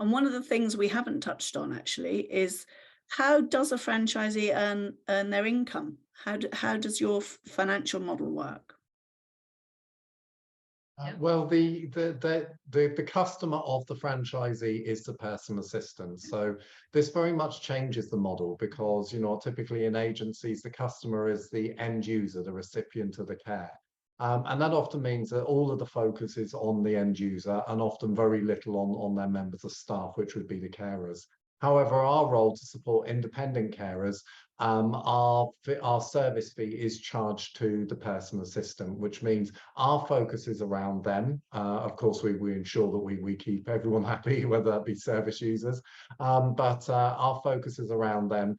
And one of the things we haven't touched on actually is, how does a franchisee earn their income? How does your financial model work? Well, the customer of the franchisee is the personal assistant. So this very much changes the model because, typically in agencies, the customer is the end user, the recipient of the care. And that often means that all of the focus is on the end user and often very little on their members of staff, which would be the carers. However, our role to support independent carers, our service fee is charged to the personal assistant, which means our focus is around them. Of course, we ensure that we keep everyone happy, whether that be service users, but our focus is around them.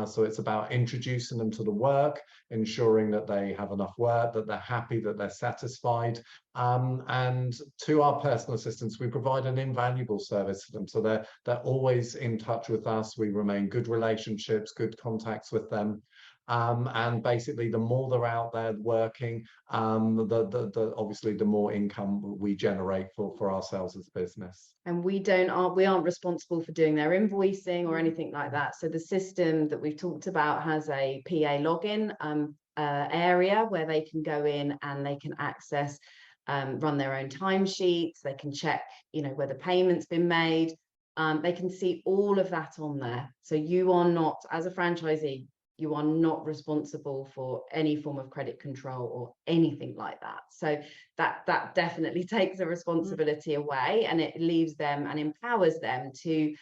So it's about introducing them to the work, ensuring that they have enough work, that they're happy, that they're satisfied. And to our personal assistants, we provide an invaluable service to them. So they're always in touch with us. We remain good relationships, good contacts with them. And basically, the more they're out there working, obviously the more income we generate for ourselves as a business. And we aren't responsible for doing their invoicing or anything like that. So the system that we've talked about has a PA login area where they can go in and they can access, run their own timesheets. They can check, whether payment's been made. They can see all of that on there. So you are not, as a franchisee, you are not responsible for any form of credit control or anything like that. So that definitely takes a responsibility away, and it leaves them and empowers them to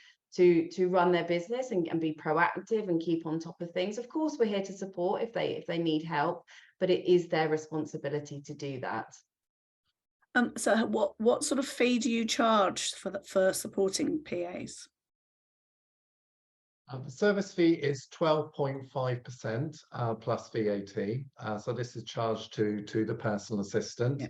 run their business and be proactive and keep on top of things. Of course, we're here to support if they need help, but it is their responsibility to do that. So what sort of fee do you charge for supporting PAs? The service fee is 12.5% plus VAT. So this is charged to the personal assistant. Yeah.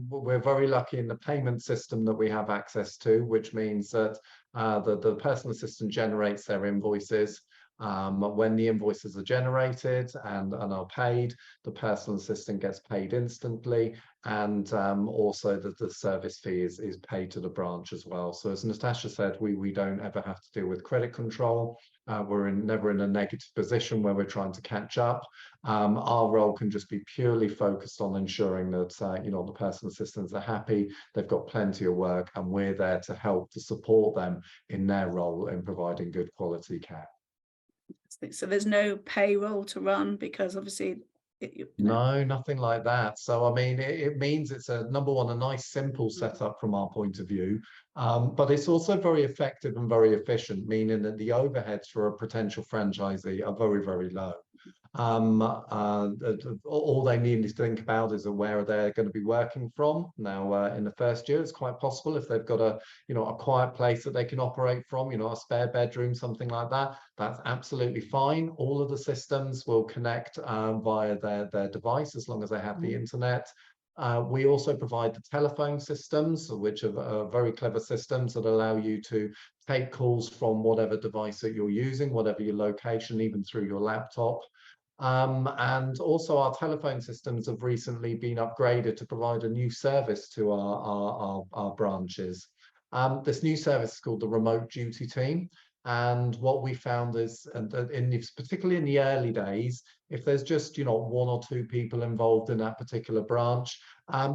We're very lucky in the payment system that we have access to, which means that the personal assistant generates their invoices. When the invoices are generated and are paid, the personal assistant gets paid instantly, and also the service fee is paid to the branch as well. So as Natasha said, we don't ever have to deal with credit control. We're never in a negative position where we're trying to catch up. Our role can just be purely focused on ensuring that the personal assistants are happy, they've got plenty of work, and we're there to help to support them in their role in providing good quality care. So there's no payroll to run, because obviously no, nothing like that. So I mean, it means it's number one, a nice simple setup from our point of view, but it's also very effective and very efficient, meaning that the overheads for a potential franchisee are very, very low. All they need to think about is where they're going to be working from. Now, in the first year, it's quite possible if they've got a quiet place that they can operate from, a spare bedroom, something like that. That's absolutely fine. All of the systems will connect via their device as long as they have the internet. We also provide the telephone systems, which are very clever systems that allow you to take calls from whatever device that you're using, whatever your location, even through your laptop. And also our telephone systems have recently been upgraded to provide a new service to our branches. This new service is called the Remote Duty Team. And what we found is, particularly in the early days, if there's just one or two people involved in that particular branch,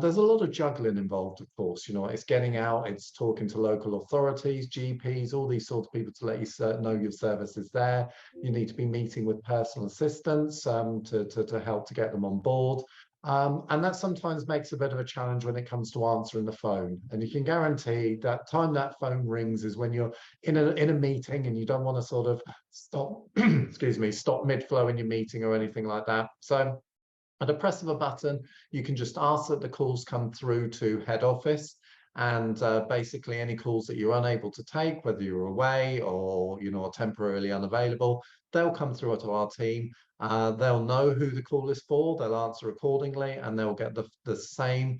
there's a lot of juggling involved, of course. It's getting out, it's talking to local authorities, GPs, all these sorts of people to let you know your service is there. You need to be meeting with personal assistants to help to get them on board. And that sometimes makes a bit of a challenge when it comes to answering the phone. And you can guarantee that time that phone rings is when you're in a meeting and you don't want to sort of stop, excuse me, stop mid-flow in your meeting or anything like that. So at the press of a button, you can just ask that the calls come through to head office. And basically any calls that you're unable to take, whether you're away or temporarily unavailable, they'll come through to our team. They'll know who the call is for, they'll answer accordingly, and they'll get the same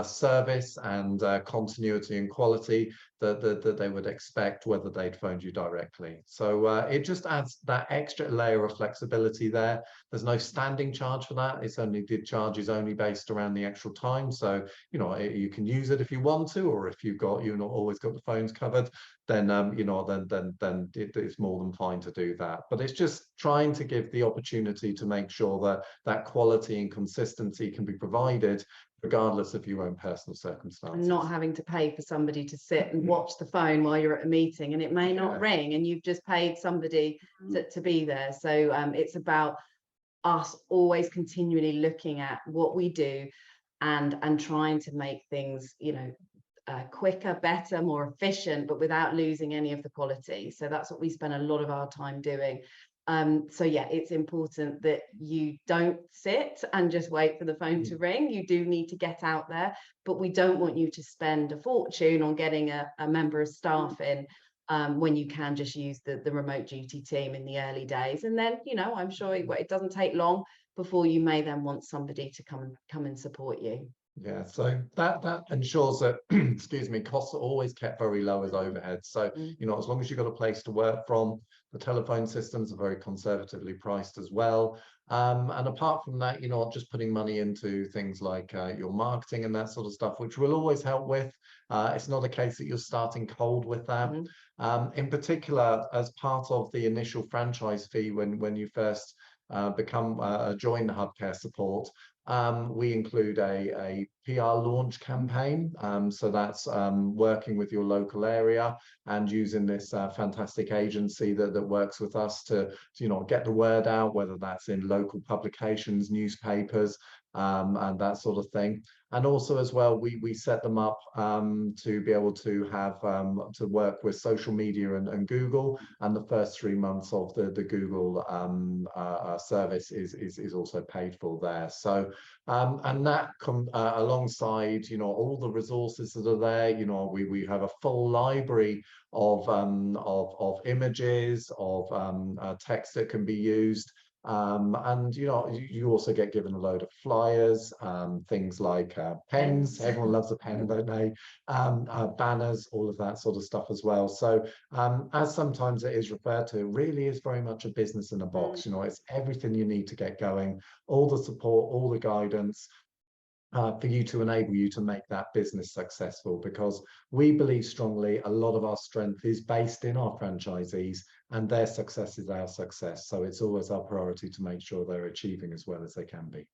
service and continuity and quality that they would expect whether they'd phoned you directly. So it just adds that extra layer of flexibility there. There's no standing charge for that. The charge is only based around the actual time. So, you know, you can use it if you want to, or if you've not always got the phones covered, then then it's more than fine to do that. But it's just trying to give the opportunity to make sure that that quality and consistency can be provided regardless of your own personal circumstances. And not having to pay for somebody to sit and watch the phone while you're at a meeting, and it may not ring, and you've just paid somebody to be there. So it's about us always continually looking at what we do and trying to make things, you know, quicker, better, more efficient, but without losing any of the quality. So that's what we spend a lot of our time doing. So yeah, it's important that you don't sit and just wait for the phone to ring. You do need to get out there, but we don't want you to spend a fortune on getting a member of staff in when you can just use the remote duty team in the early days. And then, you know, I'm sure it doesn't take long before you may then want somebody to come and support you. Yeah, so that ensures that, excuse me, costs are always kept very low as overhead. So, you know, as long as you've got a place to work from, the telephone systems are very conservatively priced as well. And apart from that, you're not just putting money into things like your marketing and that sort of stuff, which will always help with. It's not a case that you're starting cold with that. In particular, as part of the initial franchise fee, when you first join the Hubcare support, we include a PR launch campaign. So that's working with your local area and using this fantastic agency that works with us to, you know, get the word out, whether that's in local publications, newspapers, and that sort of thing. And also as well, we set them up to be able to have to work with social media and Google. And the first 3 months of the Google service is also paid for there. So and that alongside, you know, all the resources that are there, you know, we have a full library of images, of text that can be used. And you know, you also get given a load of flyers, things like pens. Everyone loves a pen, don't they? Banners, all of that sort of stuff as well. So as sometimes it is referred to, it really is very much a business in a box. You know, it's everything you need to get going, all the support, all the guidance, for you to enable you to make that business successful, because we believe strongly a lot of our strength is based in our franchisees, and their success is our success. So it's always our priority to make sure they're achieving as well as they can be.